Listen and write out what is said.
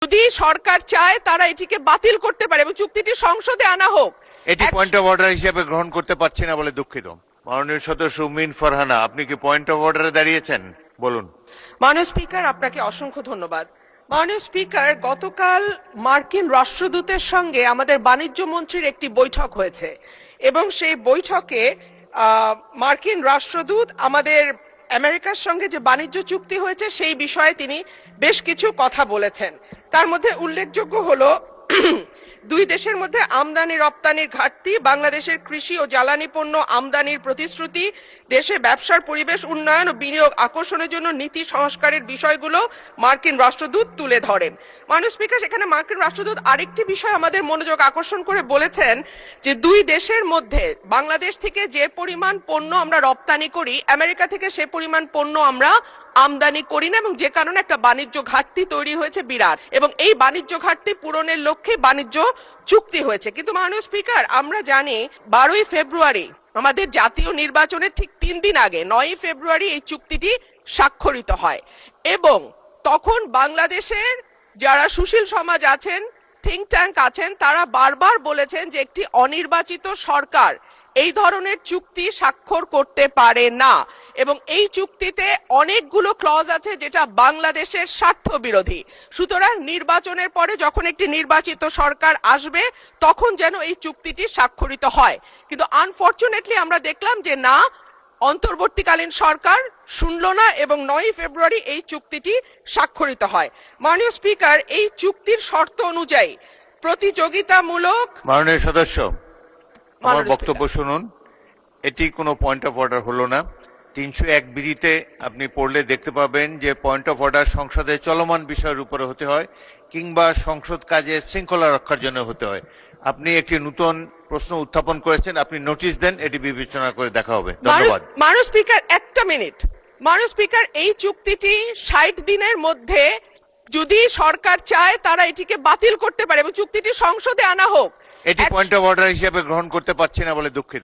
যদি সরকার চায় তারা এটিকে বাতিল করতে পারে এবং চুক্তিটি সংসদে আনা হোক। এটি পয়েন্ট অফ অর্ডার হিসেবে গ্রহণ করতে পারছি না বলে দুঃখিত। মাননীয় সদস্য উমিন ফারহানা, আপনি কি পয়েন্ট অফ অর্ডারে দাঁড়িয়েছেন? বলুন। মাননীয় স্পিকার, আপনাকে অসংখ্য ধন্যবাদ। মাননীয় স্পিকার, গতকাল মার্কিন রাষ্ট্রদূতের সঙ্গে আমাদের বাণিজ্য মন্ত্রীর একটি বৈঠক হয়েছে এবং সেই বৈঠকে মার্কিন রাষ্ট্রদূত আমাদের আমেরিকার সঙ্গে যে বাণিজ্য চুক্তি হয়েছে সেই বিষয়ে তিনি বেশ কিছু কথা বলেছেন। তার মধ্যে উল্লেখযোগ্য হলো দুই দেশের মধ্যে আমদানি রপ্তানির ঘাটতি, বাংলাদেশের কৃষি ও জ্বালানি পণ্য আমদানির প্রতিশ্রুতি, দেশে ব্যবসার পরিবেশ উন্নয়ন ও বিনিয়োগ আকর্ষণের জন্য নীতি সংস্কারের বিষয়গুলো মার্কিন রাষ্ট্রদূত তুলে ধরেন। মাননীয় স্পিকার, সেখানে মার্কিন রাষ্ট্রদূত আরেকটি বিষয় আমাদের মনোযোগ আকর্ষণ করে বলেছেন যে দুই দেশের মধ্যে বাংলাদেশ থেকে যে পরিমাণ পণ্য আমরা রপ্তানি করি, আমেরিকা থেকে সে পরিমাণ পণ্য আমরা আমদানি করি না এবং যে কারণে একটা বাণিজ্য ঘাটতি তৈরি হয়েছে বিরাট, এবং এই বাণিজ্য ঘাটতি পূরণের লক্ষ্যে বাণিজ্য চুক্তি হয়েছে। কিন্তু মাননীয় স্পিকার, আমরা জানি 12ই ফেব্রুয়ারি আমাদের জাতীয় নির্বাচনের ঠিক 3 দিন আগে 9ই ফেব্রুয়ারি এই চুক্তিটি স্বাক্ষরিত হয় এবং তখন বাংলাদেশের যারা সুশীল সমাজ আছেন, থিঙ্ক ট্যাঙ্ক আছেন, তারা বারবার বলেছেন যে একটি অনির্বাচিত সরকার এই ধরনের চুক্তি স্বাক্ষর করতে পারে না এবং এই চুক্তিতে অনেকগুলো ক্লজ আছে যেটা বাংলাদেশের স্বার্থ বিরোধী। সুতরাং নির্বাচনের পরে যখন একটি নির্বাচিত সরকার আসবে তখন যেন এই চুক্তিটি স্বাক্ষরিত হয়। কিন্তু আনফরচুনেটলি আমরা দেখলাম যে না, অন্তর্বর্তীকালীন সরকার শুনল না এবং 9ই ফেব্রুয়ারি এই চুক্তিটি স্বাক্ষরিত হয়। মাননীয় স্পিকার, এই চুক্তির শর্ত অনুযায়ী প্রতিযোগিতামূলক। মাননীয় সদস্য, আমার বক্তব্য শুনুন। এটি কোনো পয়েন্ট অফ অর্ডার হলো না। 301 বিধিতে আপনি পড়লে দেখতে পাবেন যে পয়েন্ট অফ অর্ডার সংসদে চলমান বিষয়ের উপরে হতে হয় কিংবা সংসদ কাজে শৃঙ্খলা রক্ষার জন্য হতে হয়। আপনি একটি নতুন প্রশ্ন উত্থাপন করেছেন, আপনি নোটিশ দেন, এটি বিবেচনা করে দেখা হবে। ধন্যবাদ। মাননীয় স্পিকার, একটা মিনিট। মাননীয় স্পিকার, এই চুক্তিটি 60 দিনের মধ্যে যদি সরকার চায় তারা এটিকে বাতিল করতে পারে এবং চুক্তিটি সংসদে আনা হোক। এটি পয়েন্ট অফ অর্ডার হিসেবে গ্রহণ করতে পারছি না বলে দুঃখিত।